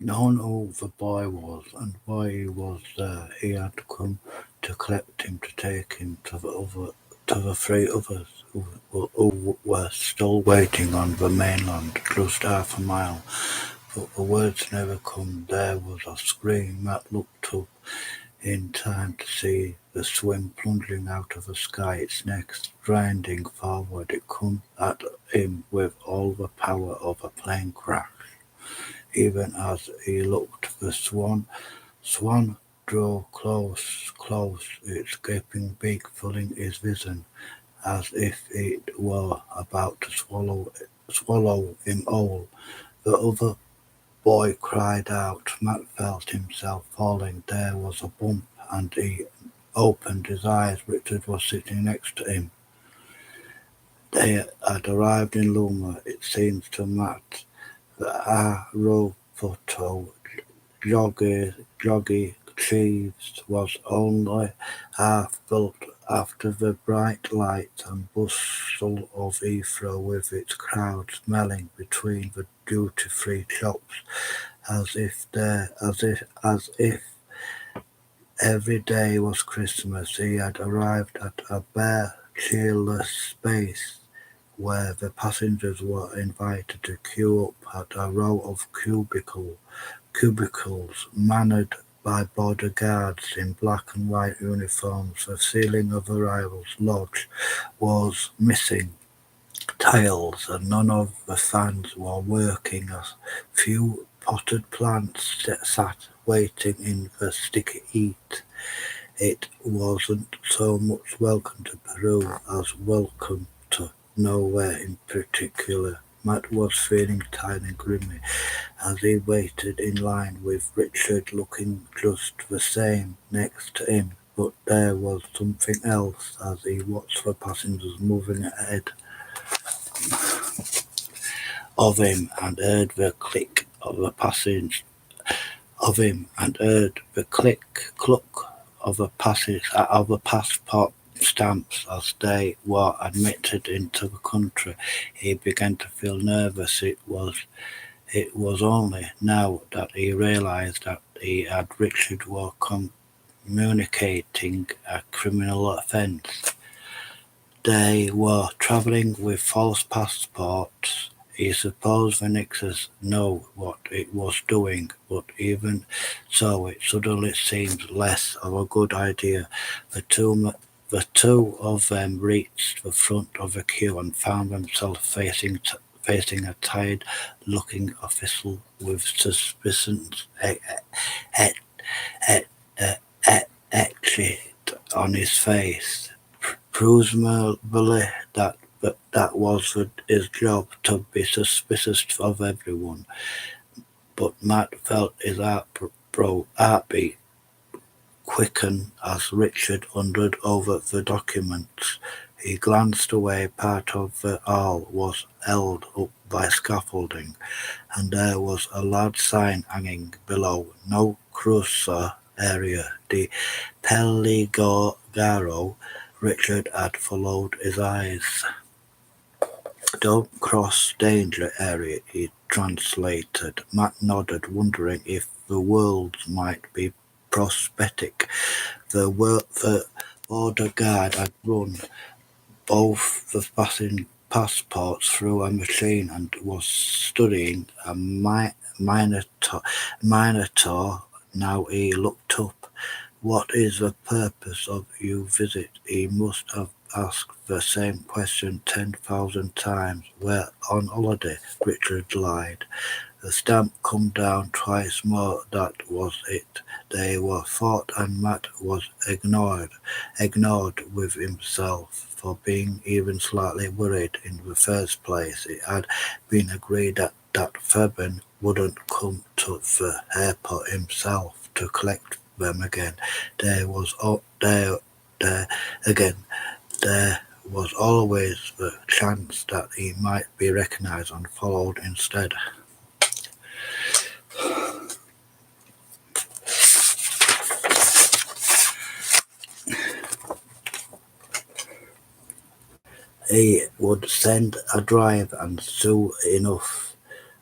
known who the boy was and why he was there. He had come to collect him to take him to the three others who were still waiting on the mainland, just half a mile. But the words never come. There was a scream. Matt looked up in time to see the swim plunging out of the sky, its neck grinding forward. It come at him with all the power of a plane crash. Even as he looked, the swan drew close, its gaping beak filling his vision, as if it were about to swallow him whole. The other boy cried out. Matt felt himself falling. There was a bump, and he opened his eyes. Richard was sitting next to him. They had arrived in Luma. It seemed to Matt that Aeropuerto Joggy Cheese was only half built after the bright lights and bustle of Heathrow, with its crowds milling between the duty-free shops, as if every day was Christmas. He had arrived at a bare, cheerless space where the passengers were invited to queue up at a row of cubicles manned by border guards in black and white uniforms. The ceiling of arrivals lodge was missing tiles, and none of the fans were working. A few potted plants sat waiting in the sticky heat. It wasn't so much welcome to Peru as welcome to nowhere in particular. Matt was feeling tired and grimy as he waited in line, with Richard looking just the same next to him. But there was something else as he watched the passengers moving ahead of him and heard the click of the passage of him and heard the cluck of the passport stamps as they were admitted into the country. He began to feel nervous. It was only now that he realized that he and Richard were communicating a criminal offence. They were travelling with false passports. He supposed the Nixes know what it was doing, but even so it suddenly seemed less of a good idea. The two of them reached the front of the queue and found themselves facing a tired-looking official with suspicions etched on his face. Presumably that was his job, to be suspicious of everyone. But Matt felt his heartbeat quicken as Richard hunted over the documents. He glanced away. Part of the hall was held up by scaffolding, and there was a large sign hanging below: "No cruiser area." The Peligaro. Richard had followed his eyes. "Don't cross danger area," he translated. Matt nodded, wondering if the words might be prosthetic. The border guard had run both the passports through a machine and was studying a monitor. Now he looked up. "What is the purpose of your visit?" He must have asked the same question 10,000 times. "We're on holiday," Richard lied. The stamp come down twice more, that was it. They were thought, and Matt was ignored with himself for being even slightly worried in the first place. It had been agreed that Fabian wouldn't come to the airport himself to collect them again. There was always the chance that he might be recognized and followed instead. He would send a drive, and soon enough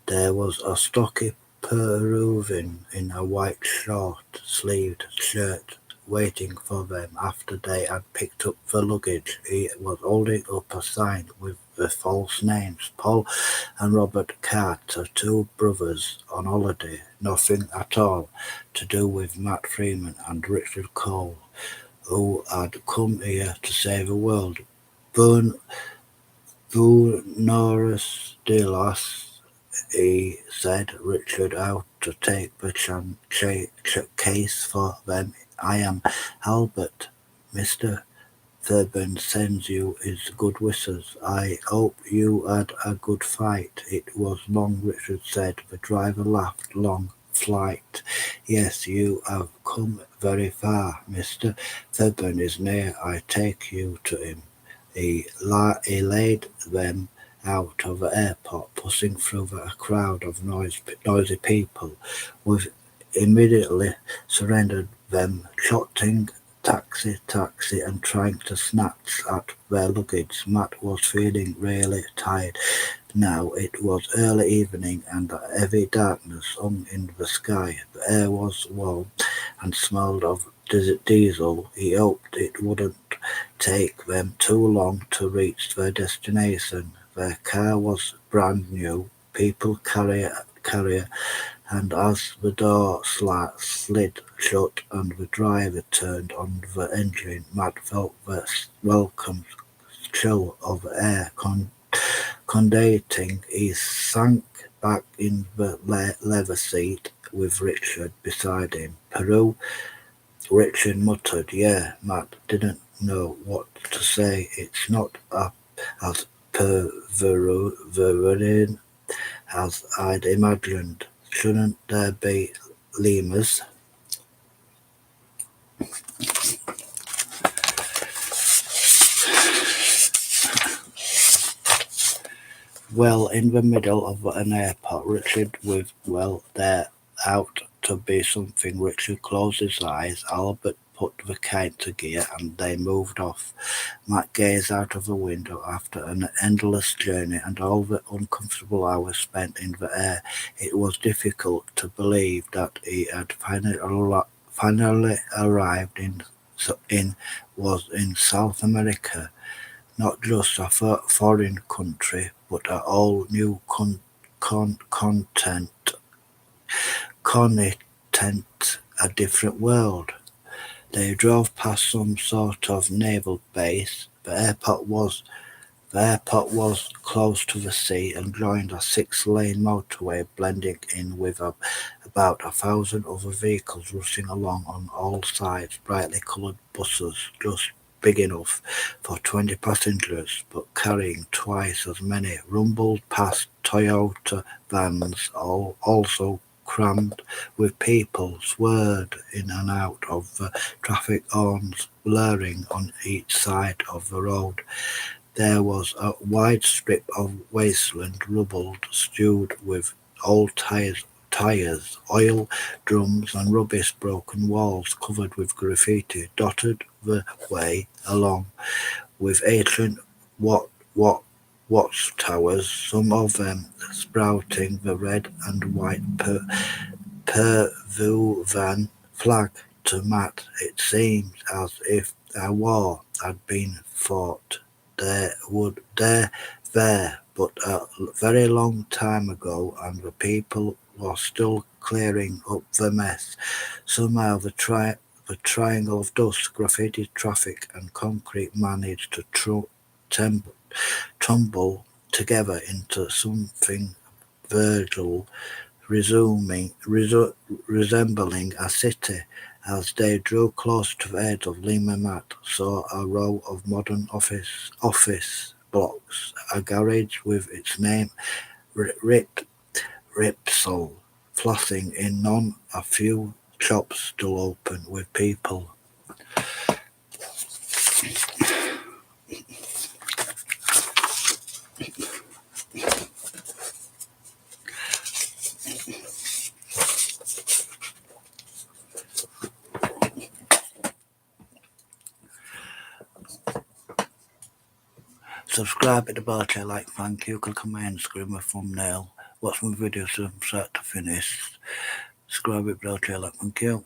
there was a stocky perusing in a white short-sleeved shirt, waiting for them after they had picked up the luggage. He was holding up a sign with the false names, Paul and Robert Carter, two brothers on holiday, nothing at all to do with Matt Freeman and Richard Cole, who had come here to save the world. Buenos dias, he said. Richard, how to take the case for them? I am Albert. Mr. Fairbairn sends you his good wishes. I hope you had a good fight. It was long, Richard said. The driver laughed. Long flight. Yes, you have come very far. Mr. Fairbairn is near. I take you to him. He laid them out of the airport, pushing through a crowd of noisy people. We immediately surrendered them, shouting taxi, taxi, and trying to snatch at their luggage. Matt was feeling really tired now. It was early evening, and a heavy darkness hung in the sky. The air was warm and smelled of diesel. He hoped it wouldn't take them too long to reach their destination. Their car was brand new, people carrier, and as the door slid shut and the driver turned on the engine, Matt felt the welcome chill of air condensating. He sank back in the leather seat with Richard beside him. Peru, Richard muttered. Yeah, Matt didn't know what to say. It's not as perverted as I'd imagined. Shouldn't there be lemurs? Well, in the middle of an airport, Richard there out to be something. Richard closed his eyes. Albert put the kite to gear and they moved off. Matt gazed out of the window after an endless journey and all the uncomfortable hours spent in the air. It was difficult to believe that he had finally arrived in South America. Not just a foreign country, but a whole new continent, a different world. They drove past some sort of naval base. The airport was close to the sea and joined a six-lane motorway, blending in with about 1,000 other vehicles rushing along on all sides, brightly coloured buses just big enough for 20 passengers, but carrying twice as many, rumbled past Toyota vans, also crammed with people, swerved in and out of the traffic, horns blaring on each side of the road. There was a wide strip of wasteland, rubble stewed with old tires, oil drums and rubbish. Broken walls covered with graffiti dotted the way along, with ancient watchtowers, some of them sprouting the red and white Peruvian flag. To Matt, it seemed as if a war had been fought there, but a very long time ago, and the people were still clearing up the mess. Somehow the triangle of dust, graffiti, traffic, and concrete managed to tumble together into something Virgil resembling a city. As they drew close to the edge of Lima, Matt saw a row of modern office blocks, a garage with its name Ripsol flossing in on, a few shops still open with people. Subscribe at the bottom, like, thank you, click on my Instagram, my thumbnail. watch my videos from start to finish. Subscribe if you like, thank you.